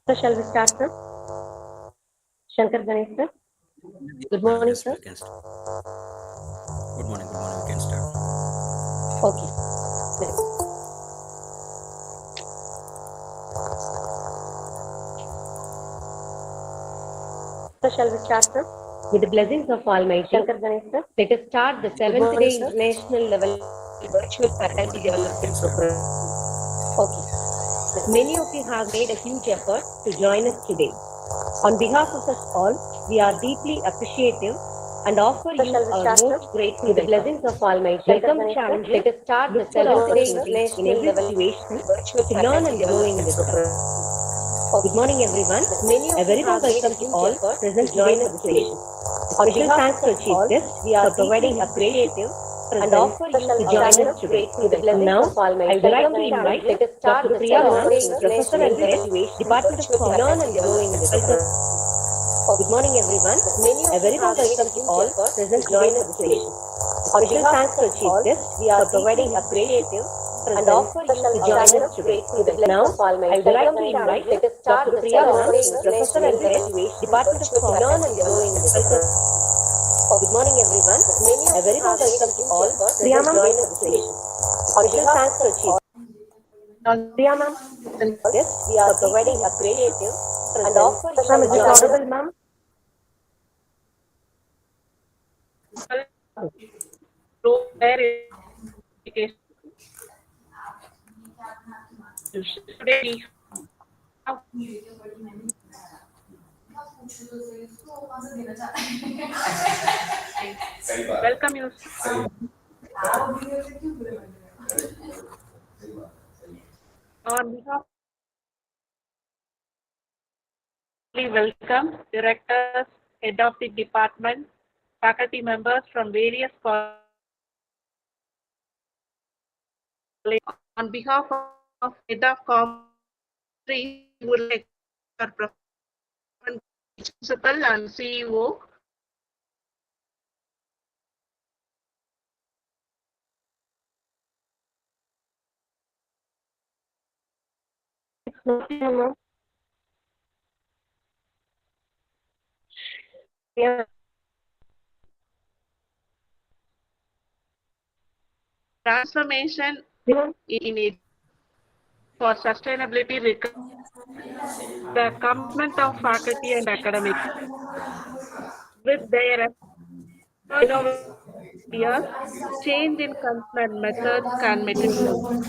So shall we start, sir? Shankar Ganesh, sir. Good morning, Yes, sir. we can start. Good morning, we can start. Okay. Great. So shall we start, sir? With the blessings of Almighty Shankar Ganesh, sir, let us start the seventh day international level virtual faculty development program. Okay. Many of you have made a huge effort to join us today. On behalf of us all, we are deeply appreciative and offer you our most grateful with the blessings of Almighty. Welcome challenges. Let us start the seventh day in every situation to learn and grow in wisdom. Good morning, everyone. A very warm welcome to all present today for the session. Special thanks to Chief Guest for providing a gracious and offer you to join us today. And now, I would like to invite Dr. Priya Ma'am, Professor and Head, Department of Commerce and Growing Welcome. Good morning, everyone. A very warm welcome to all present today for the session. Special thanks to Chief Guest for providing a gracious and offer you to join us today. Now, I would like to invite Dr. Priya Ma'am, Professor and Head, Department of Commerce and Growing Welcome. Good morning, everyone. A very warm welcome to all Priya Ma'am, join us today. Special thanks to Chief Priya Ma'am, yes, we are providing a creative and offer you to join us. Audible, ma'am? Today welcome you. On behalf of welcome directors, head of the department, faculty members from various colleges. On behalf of head of commerce, we would like our principal and CEO. Yeah. Transformation in it for sustainability the commitment of faculty and academics with their ideas, change in content methods can materialize.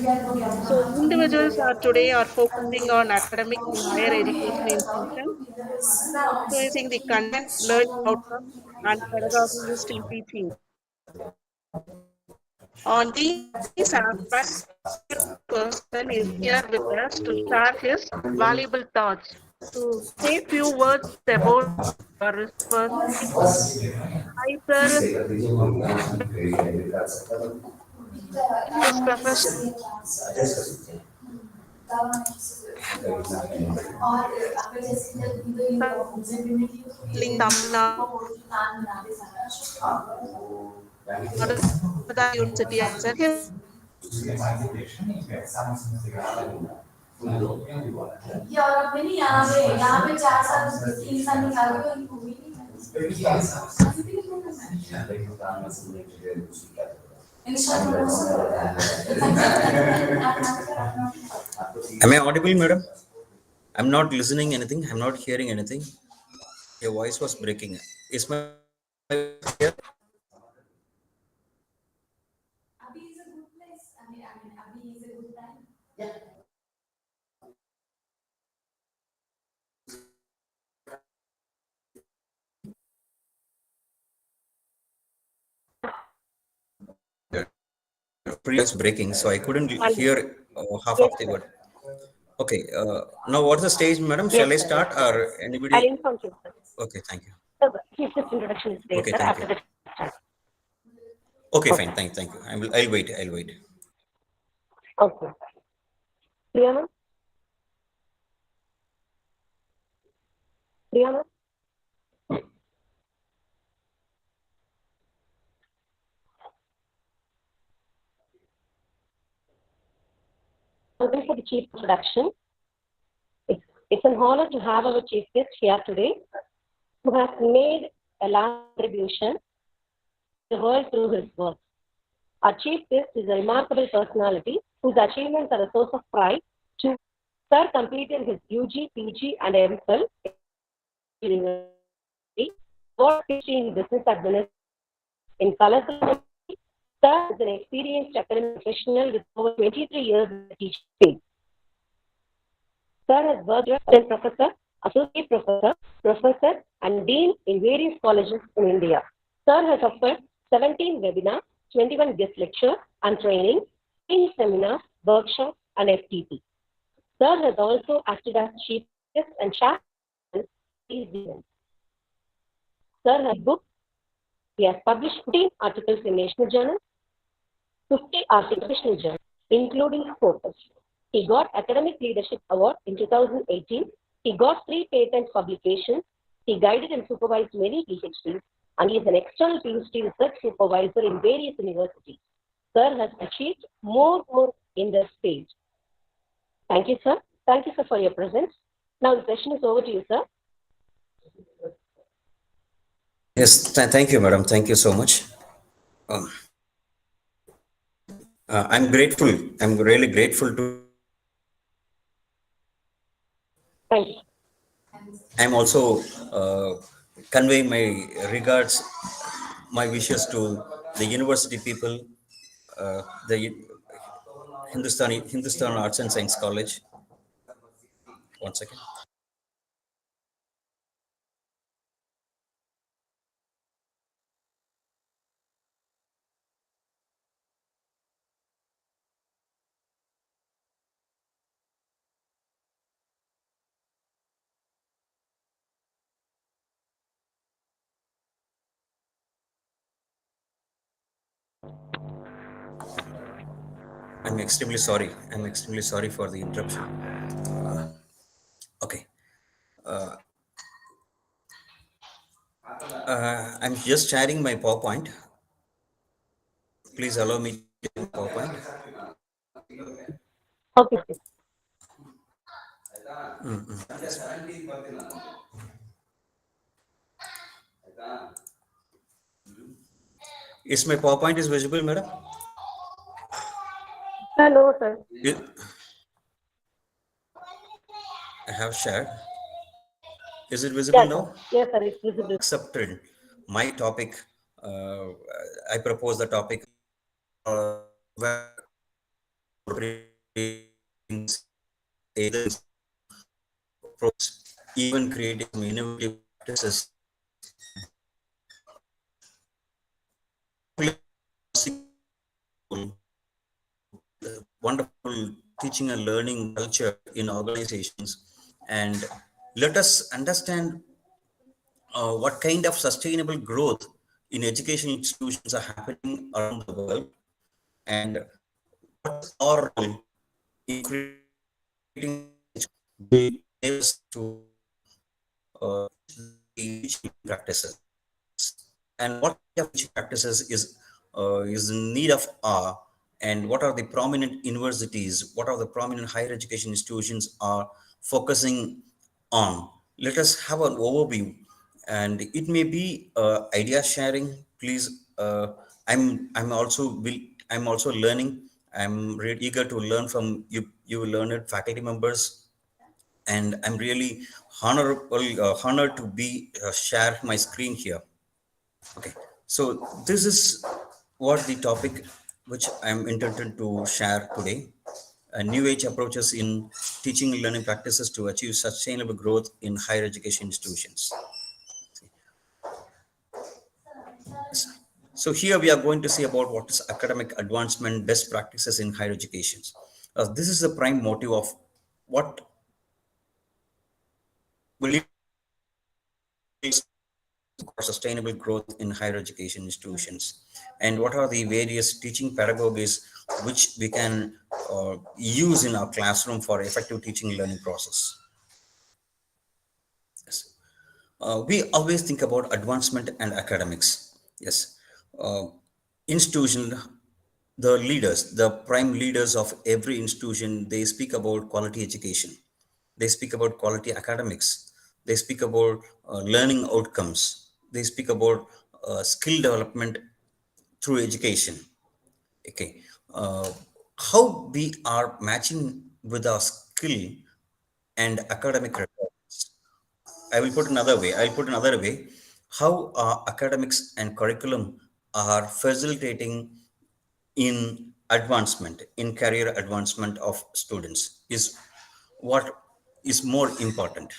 So individuals are today are focusing on academics in higher education institutions, influencing the content, learning outcomes, and pedagogy used in teaching. On these aspects, person is here with us to share his valuable thoughts. To say few words about our perspective. Hi, sir. Yes, Professor. Tamil Nadu University as an Am I audible, madam? I'm not listening anything. I'm not hearing anything. Your voice was breaking. Is my clear? Previous breaking, so I couldn't And hear half yes, of the sir. word. Okay. Now, what's the stage, madam? Yes, Shall I sir. start or I'll anybody? inform you, sir. Okay, thank you. So, his introduction is there, Okay, sir. thank you. After that, Okay, fine. okay. Thank you. I'll wait. I'll wait. Okay. Priya, ma'am? Priya, ma'am? Welcome for the chief introduction. It's an honor to have our chief guest here today, who has made a large contribution to the world through his work. Our chief guest is a remarkable personality whose achievements are a source of pride to Sir completed his UG, PG, and MPhil in University, got PhD in Business Administration in Colorful. Sir is an experienced academic professional with over 23 years in the teaching field. Sir has worked as assistant professor, associate professor, professor, and dean in various colleges in India. Sir has offered 17 webinars, 21 guest lectures and training, 10 seminars, workshops, and FTP. Sir has also acted as chief guest and chairman these events. Sir has books. He has published 15 articles in national journals, 50 articles in national journals, including Focus. He got Academic Leadership Award in 2018. He got 3 patent publications. He guided and supervised many PhDs, and he is an external PhD research supervisor in various universities. Sir has achieved more in this stage. Thank you, sir. Thank you, sir, for your presence. Now the session is over to you, sir. Yes, thank you, madam. Thank you so much. Um, I'm grateful. I'm really grateful to. Thank you. I'm also conveying my regards, my wishes to the university people, the Hindustan Arts and Science College. One second. I'm extremely sorry. I'm extremely sorry for the interruption. Okay. I'm just sharing my PowerPoint. Please allow me to share my PowerPoint. Okay, sir. Is my PowerPoint is visible, madam? No, sir. I have shared. Is it visible Yes, sir. now? Yes, sir. It's visible. Accepted my topic. Uh, I propose the topic. Where either even creating innovative practices, wonderful teaching and learning culture in organizations, and let us understand what kind of sustainable growth in education institutions are happening around the world, and what is our role in creating the change will enable us to change the teaching learning practices, and what kind of teaching practices is in need of and what are the prominent universities, what are the prominent higher education institutions are focusing on. Let us have an overview, and it may be idea sharing. Please, I'm also learning. I'm really eager to learn from you learned faculty members, and I'm really honored to be share my screen here. Okay, so this is what the topic which I'm intended to share today. New age approaches in teaching and learning practices to achieve sustainable growth in higher education institutions. So here we are going to see about what is academic advancement, best practices in higher education. This is the prime motive of what will for sustainable growth in higher education institutions, and what are the various teaching pedagogies which we can use in our classroom for effective teaching and learning process. Yes. We always think about advancement and academics. Yes. uh, Institution, the leaders, the prime leaders of every institution, they speak about quality education, they speak about quality academics, they speak about learning outcomes, they speak about skill development through education. Okay. uh, how we are matching with our skill and academic requirements. I'll put another way. How academics and curriculum are facilitating in advancement, in career advancement of students is what is more important.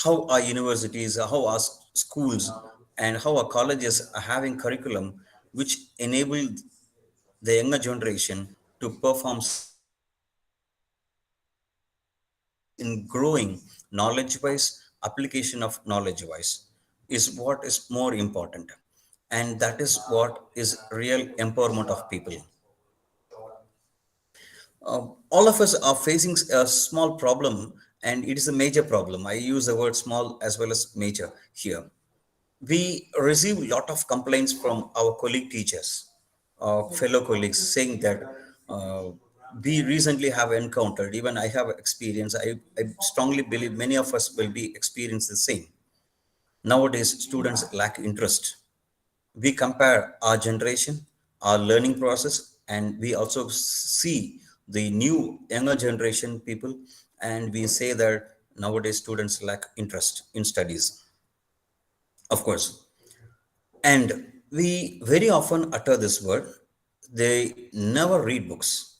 How our universities, how our schools, and how our colleges are having curriculum which enable the younger generation to perform skills in growing knowledge wise, application of knowledge wise is what is more important. And that is what is real empowerment of people. All of us are facing a small problem, and it is a major problem. I use the word small as well as major here. We receive a lot of complaints from our colleague teachers, fellow colleagues, saying that uh, we recently have encountered, even I have experience, I strongly believe many of us will be experiencing the same. Nowadays, students lack interest. We compare our generation, our learning process, and we also see the new younger generation people, and we say that nowadays students lack interest in studies, of course. And we very often utter this word. They never read books.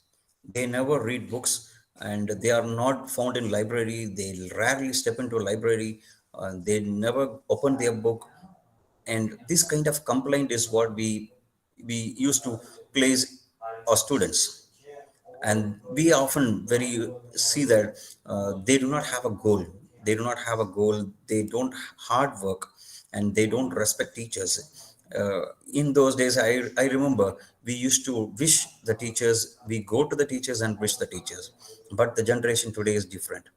They never read books, and they are not found in library. They rarely step into a library. They never open their book. And this kind of complaint is what we used to place our students, and we often very see that they do not have a goal, they do not have a goal, they don't hard work, and they don't respect teachers. In those days, I remember we used to wish the teachers, we go to the teachers and wish the teachers, but the generation today is different.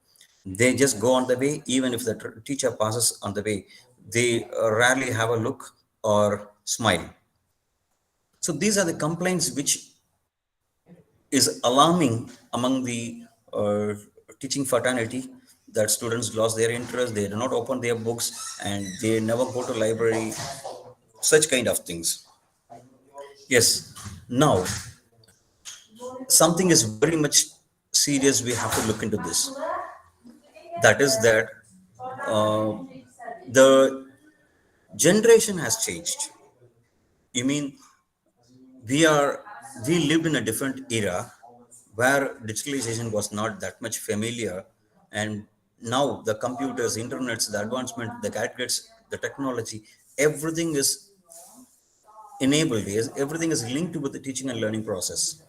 They just go on the way, even if the teacher passes on the way, they rarely have a look or smile. So these are the complaints which is alarming among the teaching fraternity, that students lost their interest, they do not open their books, and they never go to library, such kind of things. Yes. Now, something is very much serious, we have to look into this. That is that uh, the generation has changed. You mean we are we lived in a different era where digitalization was not that much familiar, and now the computers, internets, the advancement, the gadgets, the technology, everything is enabled, is everything is linked with the teaching and learning process.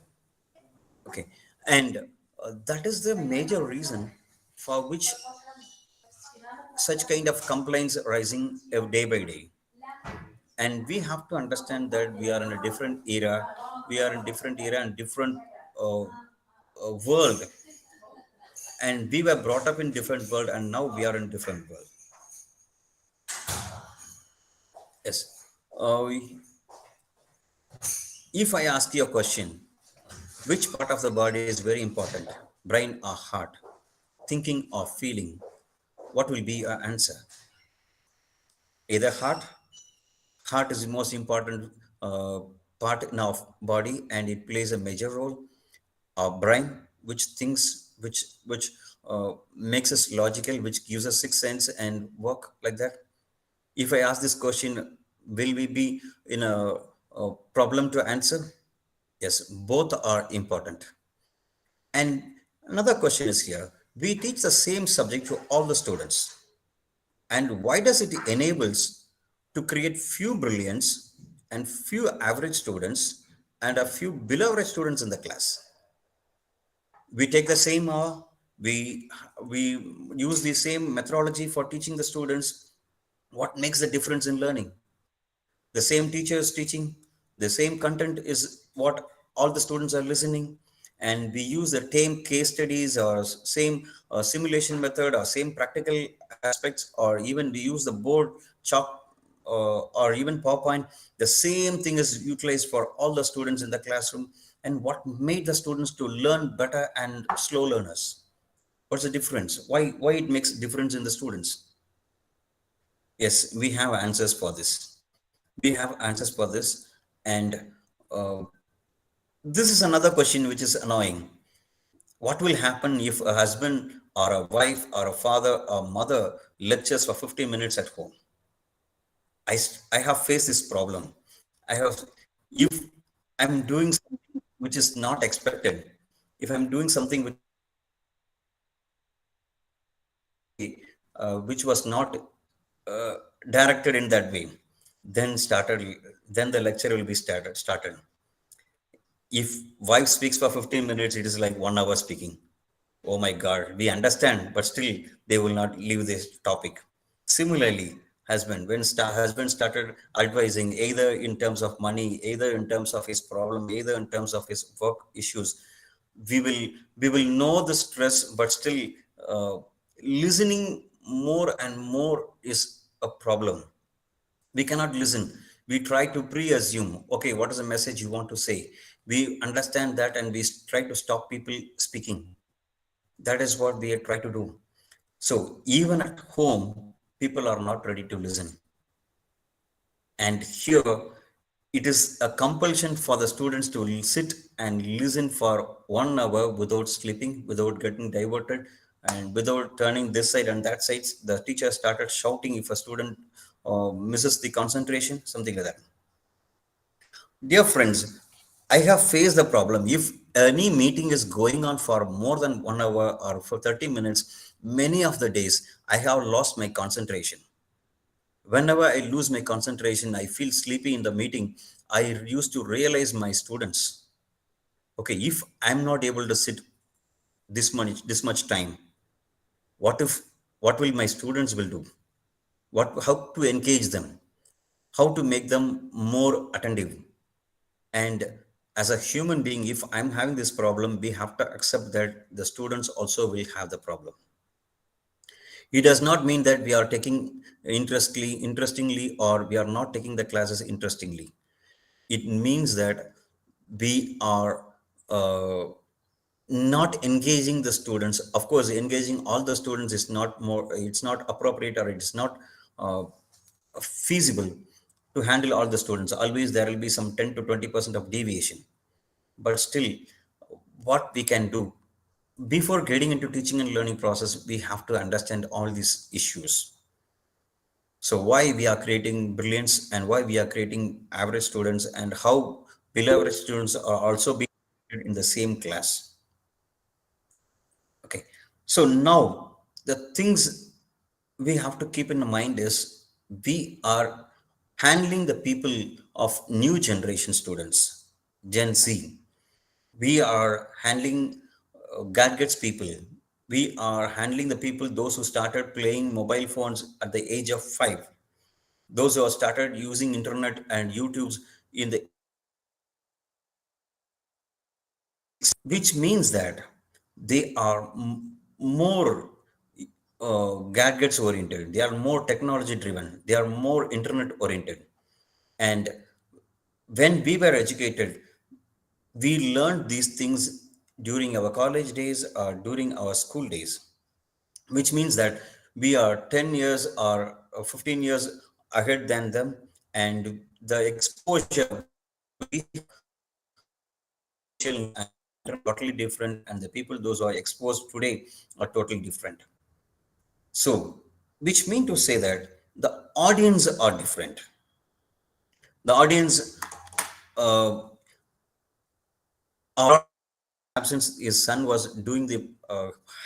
Okay. And that is the major reason for which such kind of complaints rising day by day. And we have to understand that we are in a different era. We are in different era and different world, and we were brought up in different world, and now we are in different world. Yes. If I ask you a question, which part of the body is very important, brain or heart, thinking or feeling, what will be your answer? Either heart. Heart is the most important part in our body, and it plays a major role. Our brain, which thinks, which makes us logical, which gives us sixth sense and work like that. If I ask this question, will we be in a problem to answer? Yes, both are important. And another question is here: we teach the same subject to all the students, and why does it enables to create few brilliance and few average students and a few below average students in the class? We take the same hour, we use the same methodology for teaching the students. What makes the difference in learning? The same teacher is teaching, the same content is what all the students are listening, and we use the same case studies or same simulation method or same practical aspects, or even we use the board, chalk, or even PowerPoint. The same thing is utilized for all the students in the classroom. And what made the students to learn better and slow learners? What's the difference? Why it makes difference in the students? Yes, we have answers for this. We have answers for this. And uh, this is another question which is annoying. What will happen if a husband or a wife or a father or mother lectures for 15 minutes at home? I have faced this problem. I have, if I'm doing something which is not expected, if I'm doing something which is not expected, which was not uh, directed in that way, then started, then the lecture will be started. If wife speaks for 15 minutes, it is like 1 hour speaking. Oh my god, we understand, but still they will not leave this topic. Similarly, husband started advising, either in terms of money, either in terms of his problem, either in terms of his work issues, we will we will know the stress, but still uh, listening more and more is a problem. We cannot listen. We try to pre-assume, okay, what is the message you want to say? We understand that, and we try to stop people speaking. That is what we try to do. So even at home, people are not ready to listen. And here, it is a compulsion for the students to sit and listen for 1 hour without sleeping, without getting diverted, and without turning this side and that side. The teacher started shouting if a student misses the concentration, something like that. Dear friends, I have faced the problem. If any meeting is going on for more than 1 hour or for 30 minutes, many of the days I have lost my concentration. Whenever I lose my concentration, I feel sleepy in the meeting. I used to realize my students. Okay, if I'm not able to sit this much time, what if what will my students will do? What how to engage them? How to make them more attentive? And as a human being, if I'm having this problem, we have to accept that the students also will have the problem. It does not mean that we are taking interestingly, or we are not taking the classes interestingly. It means that we are not engaging the students. Of course, engaging all the students is not more, it's not appropriate, or it's not uh, feasible to handle all the students. Always there will be some 10 to 20% of deviation. But still, what we can do, before getting into teaching and learning process, we have to understand all these issues. So why we are creating brilliance, and why we are creating average students, and how below average students are also being treated in the same class. Okay. So now the things we have to keep in mind is, we are handling the people of new generation students, Gen Z. We are handling gadgets people. We are handling the people, those who started playing mobile phones at the age of 5. Those who have started using internet and YouTube's in the, which means that they are more gadgets oriented, they are more technology driven, they are more internet oriented. And when we were educated, we learned these things during our college days or during our school days, which means that we are 10 years or 15 years ahead than them. And the exposure we have social and totally different, and the people those who are exposed today are totally different. So which mean to say that the audience are different. The audience, our absence, his son was doing the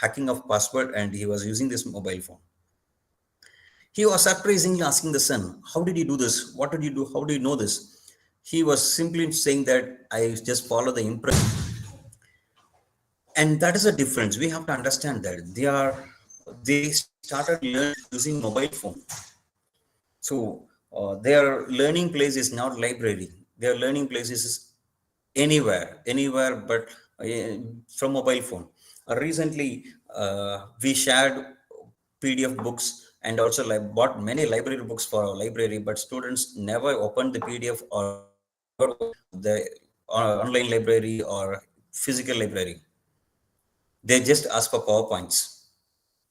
hacking of password and he was using this mobile phone. He was surprisingly asking the son, how did you do this? What did you do? How do you know this? He was simply saying that I just follow the impression. And that is a difference. We have to understand that they started learning using mobile phone. So their learning place is not library. Their learning place is anywhere, but from mobile phone. Recently, we shared PDF books and also bought many library books for our library, but students never opened the PDF or the online library or physical library. They just ask for PowerPoints.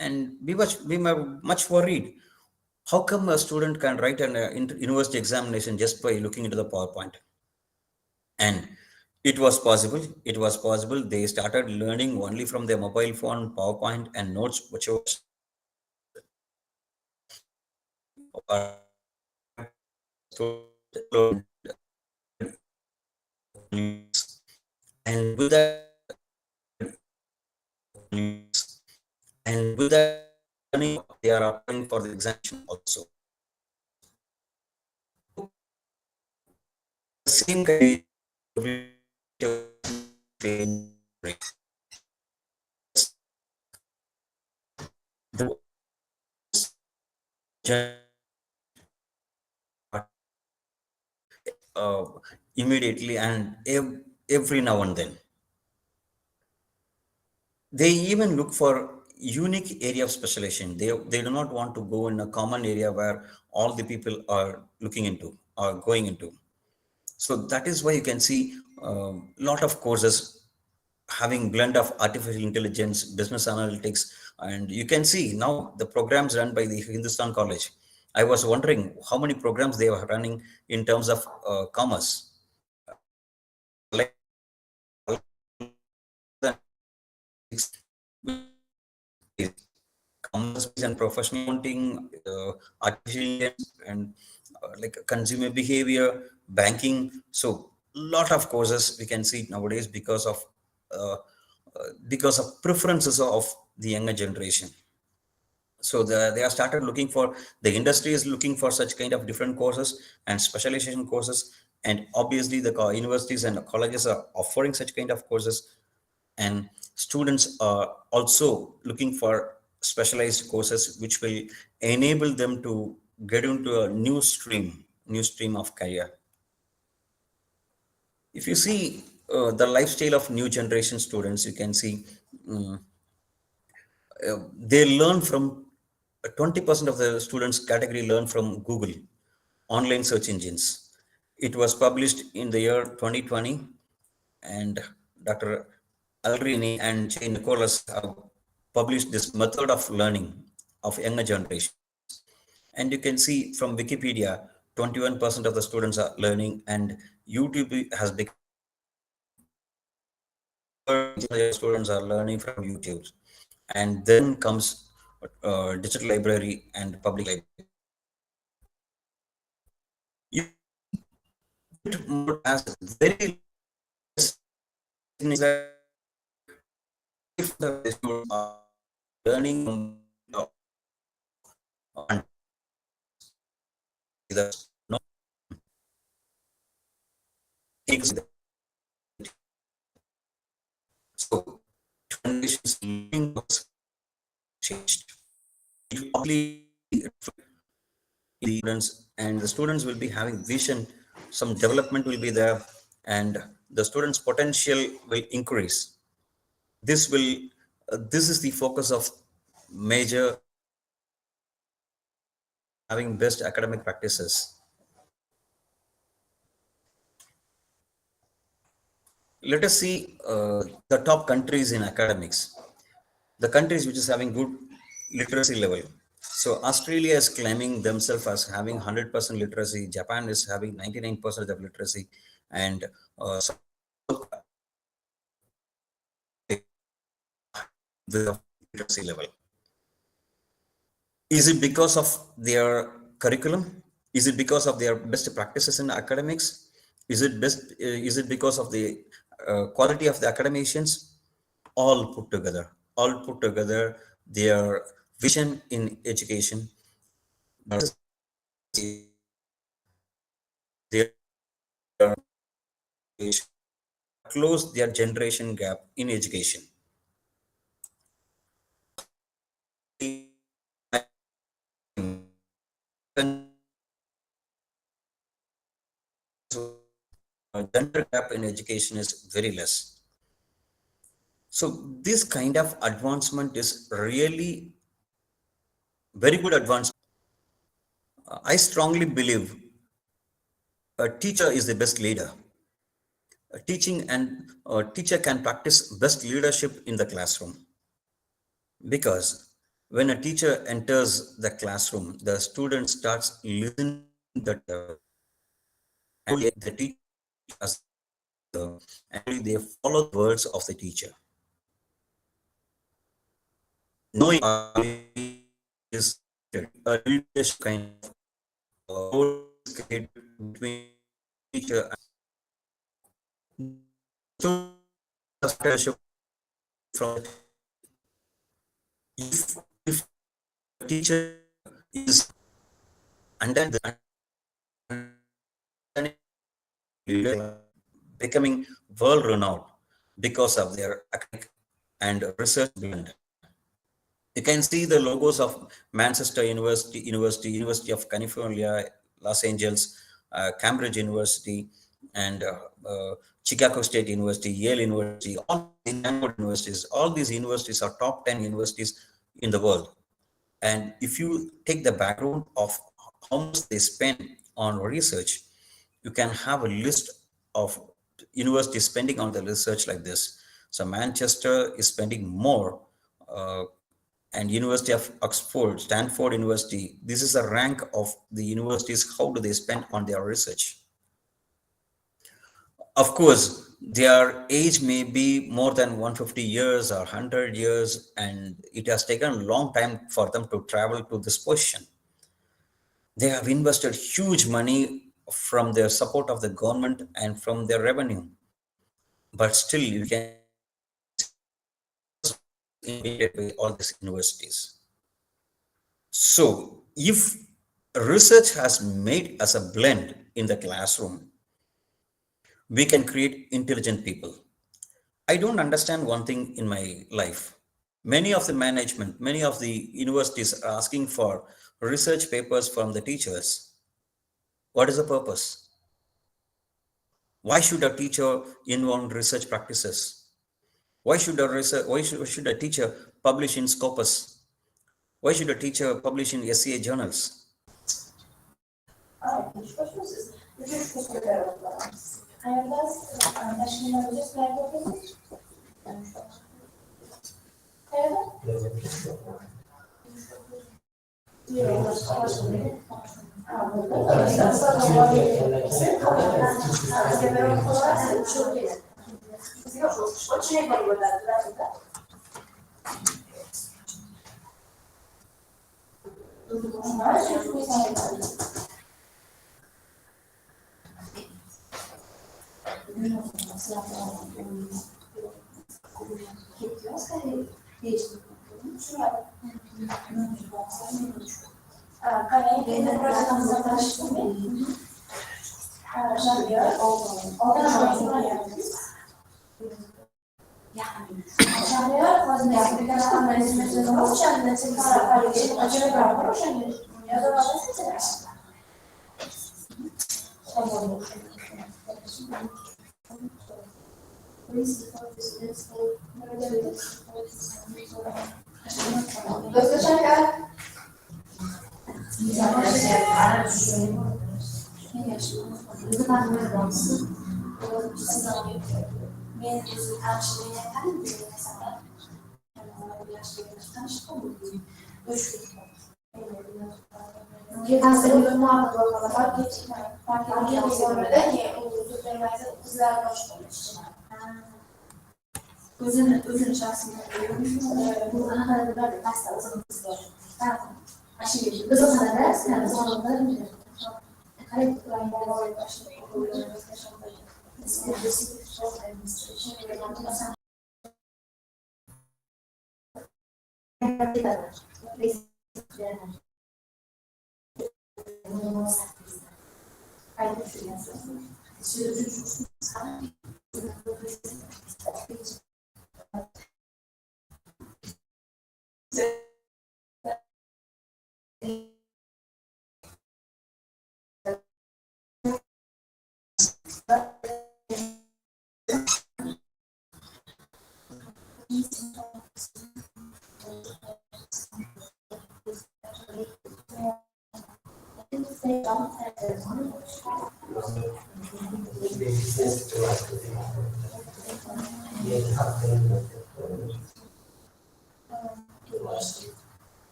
And we were much worried. How come a student can write an university examination just by looking into the PowerPoint? And it was possible. It was possible. They started learning only from their mobile phone, PowerPoint, and notes, whichever are stored. And with that, and with that learning, they are applying for the examination also. The same kind of the uh, immediately and every now and then. They even look for unique area of specialization. They do not want to go in a common area where all the people are looking into or going into. So that is why you can see a lot of courses having blend of artificial intelligence, business analytics, and you can see now the programs run by the Hindustan College. I was wondering how many programs they were running in terms of commerce. Like commerce and professional accounting, artificial intelligence, and like consumer behavior, banking. So lot of courses we can see nowadays uh, because of preferences of the younger generation. So they are started looking for, the industry is looking for such kind of different courses and specialization courses, and obviously the universities and colleges are offering such kind of courses, and students are also looking for specialized courses which will enable them to get into a new stream of career. If you see the lifestyle of new generation students, you can see um, they learn from 20% of the students category learn from Google online search engines. It was published in the year 2020, and Dr. Alrini and J. Nicholas have published this method of learning of younger generation. And you can see from Wikipedia, 21% of the students are learning, and YouTube has become students are learning from YouTube. And then comes digital library and public library. You mode has very less things that if the students are learning on the no things, so generations learning was changed. It only the students and the students will be having vision, some development will be there, and the students potential will increase. This will this is the focus of major having best academic practices. Let us see the top countries in academics, the countries which is having good literacy level. So Australia is claiming themselves as having 100% literacy. Japan is having 99% of literacy, and South the literacy level. Is it because of their curriculum? Is it because of their best practices in academics? Is it best? Is it because of the quality of the academicians? All put together, their vision in education, their close their generation gap in education. Gender gap in education is very less. So this kind of advancement is really very good advancement. I strongly believe a teacher is the best leader. A teacher can practice best leadership in the classroom, because when a teacher enters the classroom, the student starts listening the and the teacher as and they follow the words of the teacher. Knowing is a leadership kind of role created between teacher and student. Leadership from if a teacher is under the leader becoming world renowned because of their academic and research blend. You can see the logos of Manchester University of California, Los Angeles, Cambridge University, and Chicago State University, Yale University, all these Stanford universities. All these universities are top 10 universities in the world. And if you take the background of how much they spend on research, you can have a list of universities spending on the research like this. So Manchester is spending more, uh, and University of Oxford, Stanford University. This is a rank of the universities. How do they spend on their research? Of course, their age may be more than 150 years or 100 years, and it has taken a long time for them to travel to this position. They have invested huge money from their support of the government and from their revenue. But still, you can invaded by all these universities. So, if research has made as a blend in the classroom, we can create intelligent people. I don't understand one thing in my life. Many of the management, many of the universities are asking for research papers from the teachers. What is the purpose? Why should a teacher involve research practices? Why should a teacher publish in Scopus? Why should a teacher publish in SCA journals?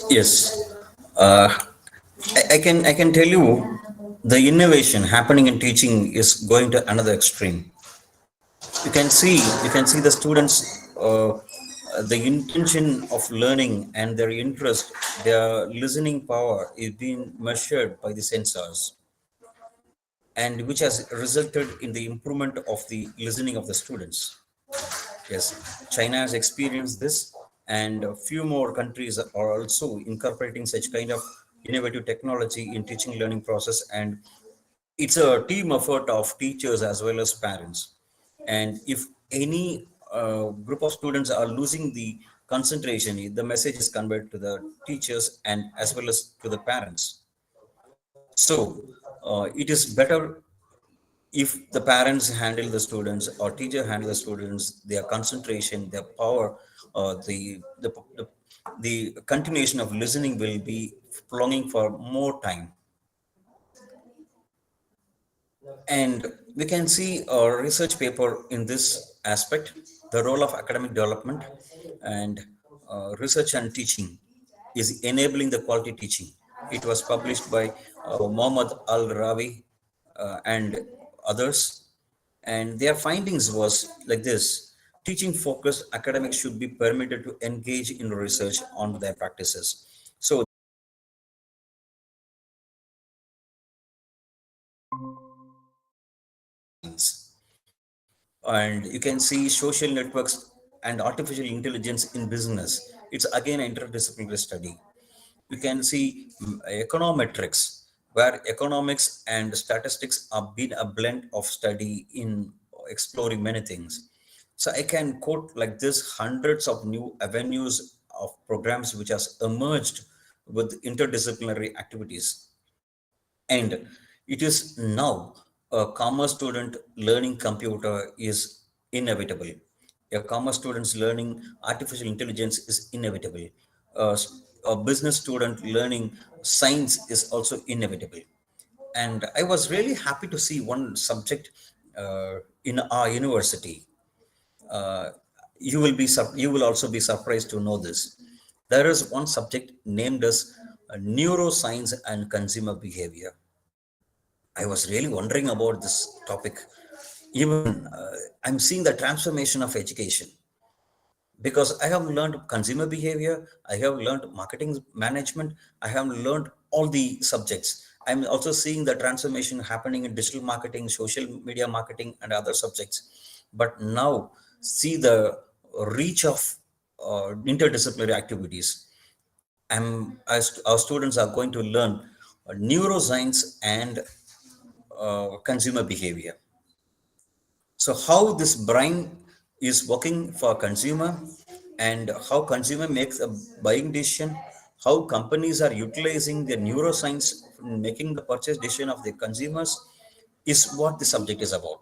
Yes, uh, I can tell you the innovation happening in teaching is going to another extreme. You can see the students, the intention of learning and their interest, their listening power is being measured by the sensors, and which has resulted in the improvement of the listening of the students. Yes, China has experienced this, and a few more countries are also incorporating such kind of innovative technology in teaching learning process. And it's a team effort of teachers as well as parents. And if any group of students are losing the concentration, the message is conveyed to the teachers and as well as to the parents. So it is better if the parents handle the students or teacher handle the students, their concentration, their power, the the continuation of listening will be prolonging for more time. And we can see a research paper in this aspect, the role of academic development and research and teaching is enabling the quality teaching. It was published by Mohammad Al Rawi and others. And their findings was like this: teaching focused academics should be permitted to engage in research on their practices. So And you can see social networks and artificial intelligence in business. It's again an interdisciplinary study. You can see econometrics, where economics and statistics are been a blend of study in exploring many things. So I can quote like this hundreds of new avenues of programs which has emerged with interdisciplinary activities. And it is now a commerce student learning computer is inevitable. A commerce student's learning artificial intelligence is inevitable. A business student learning science is also inevitable. And I was really happy to see one subject in our university. Uh, you will also be surprised to know this. There is one subject named as neuroscience and consumer behavior. I was really wondering about this topic. Even I'm seeing the transformation of education because I have learned consumer behavior, I have learned marketing management, I have learned all the subjects. I'm also seeing the transformation happening in digital marketing, social media marketing, and other subjects. But now, see the reach of interdisciplinary activities. As our students are going to learn neuroscience and consumer behavior. So how this brain is working for consumer and how consumer makes a buying decision, how companies are utilizing their neuroscience in making the purchase decision of the consumers is what the subject is about.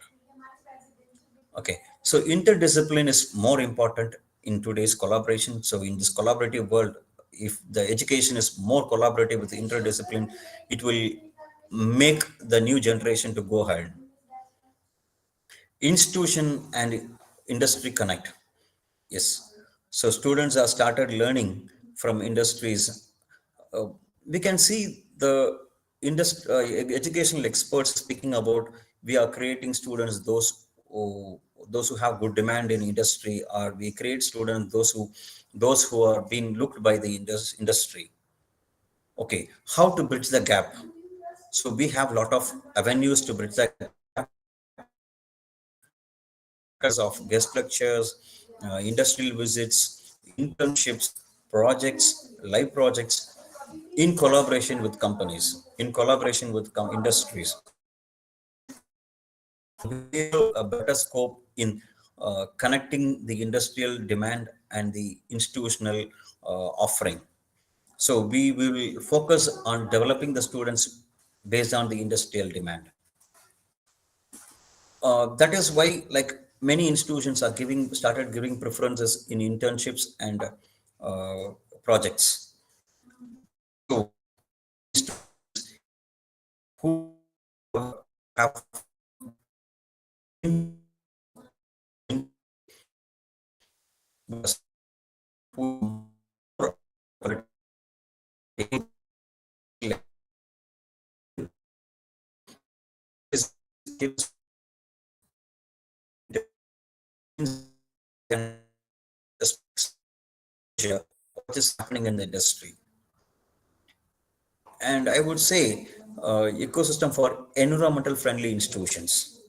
Okay, so interdiscipline is more important in today's collaboration. So in this collaborative world, if the education is more collaborative with interdiscipline, it will make the new generation to go ahead. Institution and industry connect. Yes, so students are started learning from industries. uh, we can see the educational experts speaking about we are creating students those who have good demand in industry, or we create students those who are being looked by the industry. Okay, how to bridge the gap? So we have a lot of avenues to bridge the gap. Of guest lectures, industrial visits, internships, projects, live projects, in collaboration with companies, in collaboration with industries. We have a better scope in connecting the industrial demand and the institutional offering. So we will focus on developing the students based on the industrial demand. That is why like many institutions are giving started giving preferences in internships and uh, projects. So who have who gives what is happening in the industry. And I would say ecosystem for environmental friendly institutions.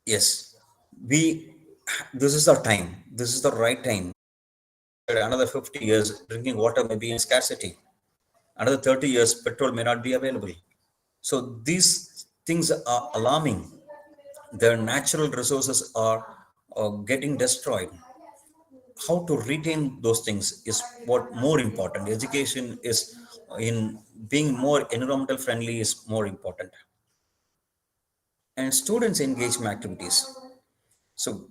Yes, we this is the time. This is the right time. Another 50 years, drinking water may be in scarcity. Another 30 years, petrol may not be available. So these things are alarming. Their natural resources are getting destroyed. How to retain those things is what more important. Education is in being more environmental friendly is more important. And students engagement activities. So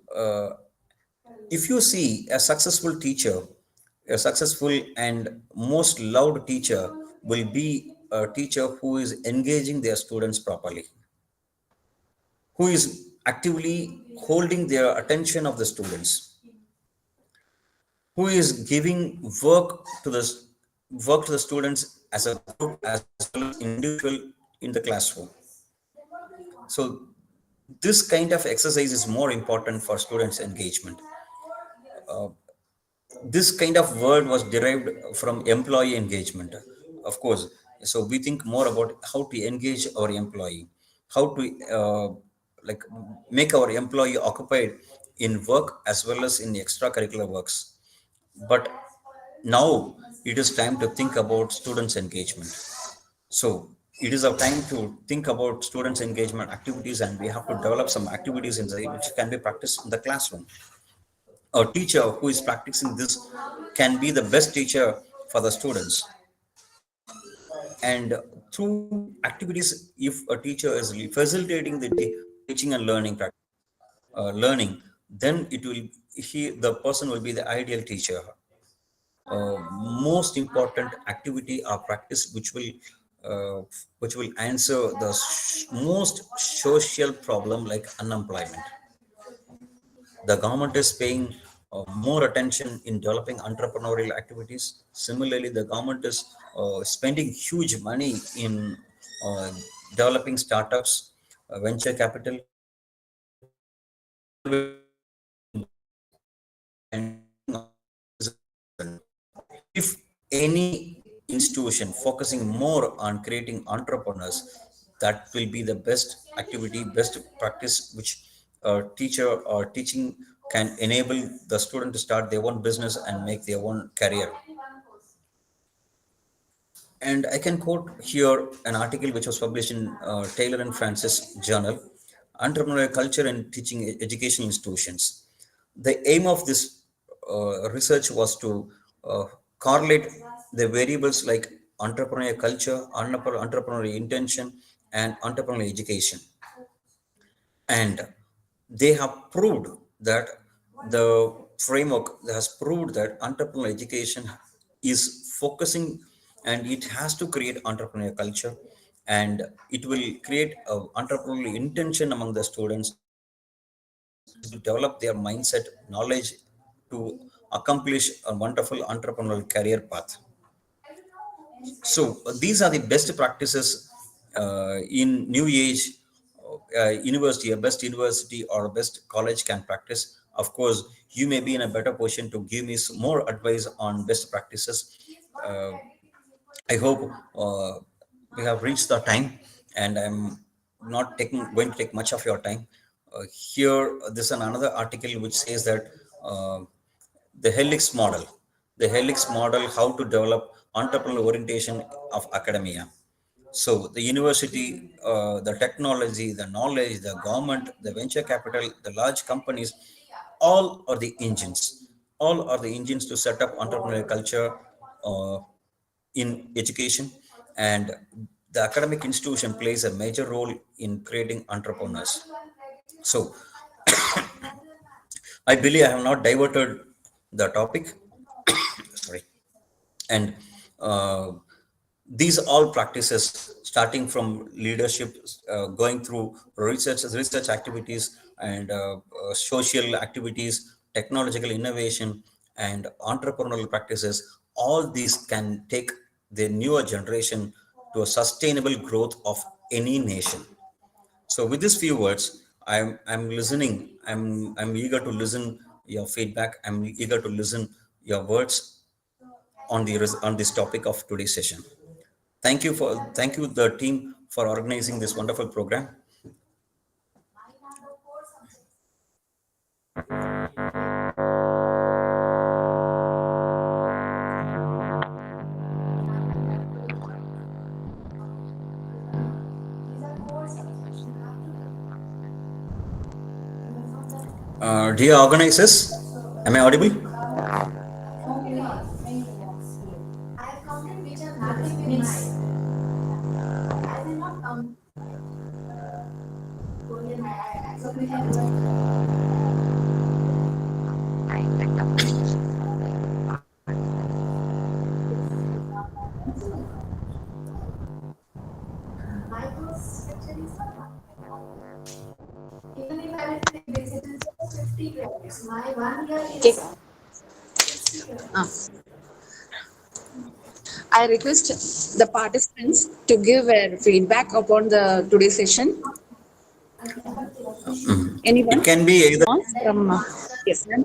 if you see a successful teacher, a successful and most loved teacher will be a teacher who is engaging their students properly, who is actively holding their attention of the students, who is giving work to the students as a group as well as individual in the classroom. So this kind of exercise is more important for students engagement. This kind of word was derived from employee engagement, of course. So we think more about how to engage our employee, how to like make our employee occupied in work as well as in extracurricular works. But now it is time to think about students' engagement. So it is a time to think about students' engagement activities, and we have to develop some activities in the, which can be practiced in the classroom. A teacher who is practicing this can be the best teacher for the students. And through activities, if a teacher is facilitating the teaching and learning learning, then it will the person will be the ideal teacher. Most important activity or practice uh, which will answer the most social problem like unemployment. The government is paying more attention in developing entrepreneurial activities. Similarly, the government is spending huge money in uh, developing startups, venture capital, all will and if any institution focusing more on creating entrepreneurs, that will be the best activity, best practice which a teacher or teaching can enable the student to start their own business and make their own career. And I can quote here an article which was published in Taylor and Francis Journal, Entrepreneurial Culture and Teaching Education Institutions. The aim of this research was to uh, correlate the variables like entrepreneurial culture, entrepreneurial intention, and entrepreneurial education. And they have proved that the framework has proved that entrepreneurial education is focusing, and it has to create entrepreneurial culture, and it will create a entrepreneurial intention among the students, and it will develop their mindset knowledge to accomplish a wonderful entrepreneurial career path. So these are the best practices in new age university, a best university or a best college can practice. Of course, you may be in a better position to give me some more advice on best practices. Uh, I hope we have reached the time, and I'm not going to take much of your time. Here, this is another article which says that uh, the helix model, how to develop entrepreneurial orientation of academia. So the university, the technology, the knowledge, the government, the venture capital, the large companies, all are the engines. All are the engines to set up entrepreneurial culture uh, in education, and the academic institution plays a major role in creating entrepreneurs. So I believe I have not diverted the topic. Sorry. And uh, these all practices, starting from leadership, going through research activities, and social activities, technological innovation, and entrepreneurial practices, all these can take the newer generation to a sustainable growth of any nation. So with these few words, I'm listening. I'm eager to listen your feedback. I'm eager to listen your words on on this topic of today's session. Thank you the team for organizing this wonderful program. Dear organizers, am I audible? Okay. Ah. I request the participants to give their feedback upon the today's session. It Anyone can be either. wants from yes, ma'am.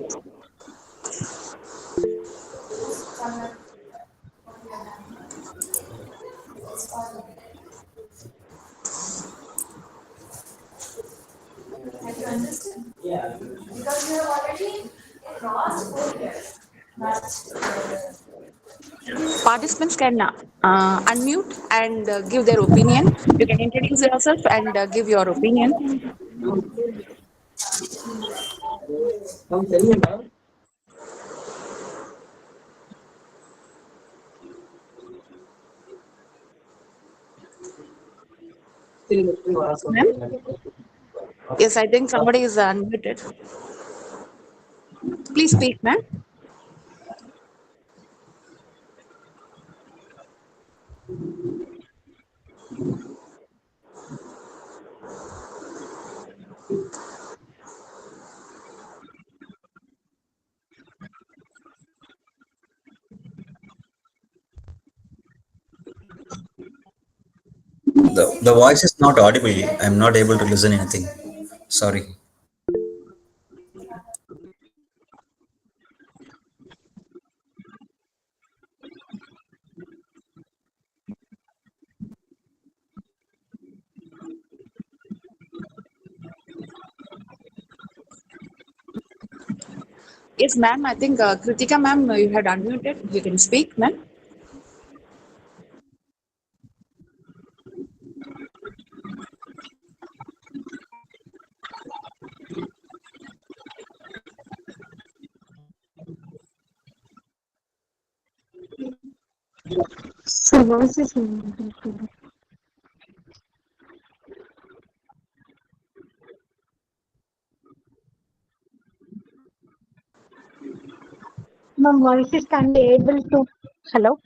Participants can unmute and give their opinion. You can introduce yourself and give your opinion. Ma'am? Yes, I think somebody is unmuted. Please speak, ma'am. The voice is not audible. I'm not able to listen anything. Sorry. Yes, ma'am. I think Kritika, ma'am, you had unmuted. You can speak, ma'am. So voice is my voice is can be able to. Hello.